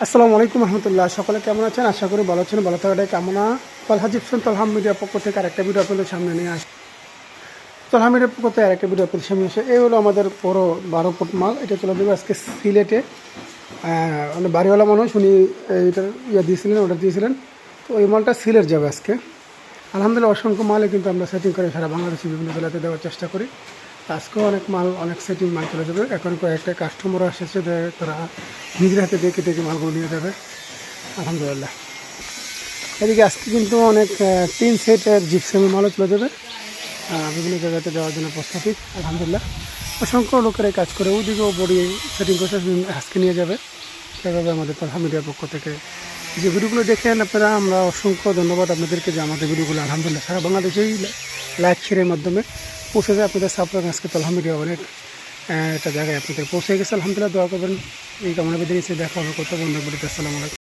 আসসালামু আলাইকুম রহমতুল্লাহ। সকলে কেমন আছেন? আশা করি ভালো আছেন। ভালো থাকাটাই কামনা। তলহা জিপসান তলহা মিডিয়ার পক্ষ থেকে আরেকটা ভিডিও আপনাদের সামনে নিয়ে আসি। তলহা মিডিয়ার পক্ষ থেকে আরেকটা ভিডিও আপনাদের সামনে আসে। এই হলো আমাদের পুরো 12 ফুট মাল। এটা চলে যাবে আজকে সিলেটে। মানে বাড়িওয়ালা মানুষ উনি এইটার দিয়েছিলেন, অর্ডার দিয়েছিলেন। তো ওই মালটা সিলেট যাবে আজকে। আলহামদুলিল্লাহ অসংখ্য মালে কিন্তু আমরা সেটিং করে সারা বাংলাদেশে বিভিন্ন জেলাতে দেওয়ার চেষ্টা করি। আজকেও অনেক মাল, অনেক সেটিং মাল চলে যাবে। এখন কয়েকটা কাস্টমারও এসেছে, তারা নিজের হাতে দেখে দেখে মালগুলো নিয়ে যাবে আলহামদুলিল্লাহ। এদিকে আজকে কিন্তু অনেক 3 সেটের জিপসামের মালও চলে যাবে বিভিন্ন জায়গাতে দেওয়ার জন্য প্রস্তুতি আলহামদুলিল্লাহ। অসংখ্য লোকের এই কাজ করে ওইদিকেও বডি সেটিং করে আজকে নিয়ে যাবে। সেভাবে আমাদের তলহা মিডিয়ার পক্ষ থেকে যে ভিডিওগুলো দেখেন আপনারা, আমরা অসংখ্য ধন্যবাদ আপনাদেরকে যে আমাদের ভিডিওগুলো আলহামদুলিল্লাহ সারা বাংলাদেশেই লাইক শেয়ারের মাধ্যমে পৌঁছে যায়। আপনাদের সাপোর্ট আজকে তলহা মিডিয়া অনেক একটা জায়গায় আপনাদের পৌঁছে গেছে আলহামদুলিল্লাহ। দোয়া করবেন এই কামনা বেঁধে নিচ্ছে। দেখা হবে কত বন্ধু বলিতে। আসসালামু আলাইকুম।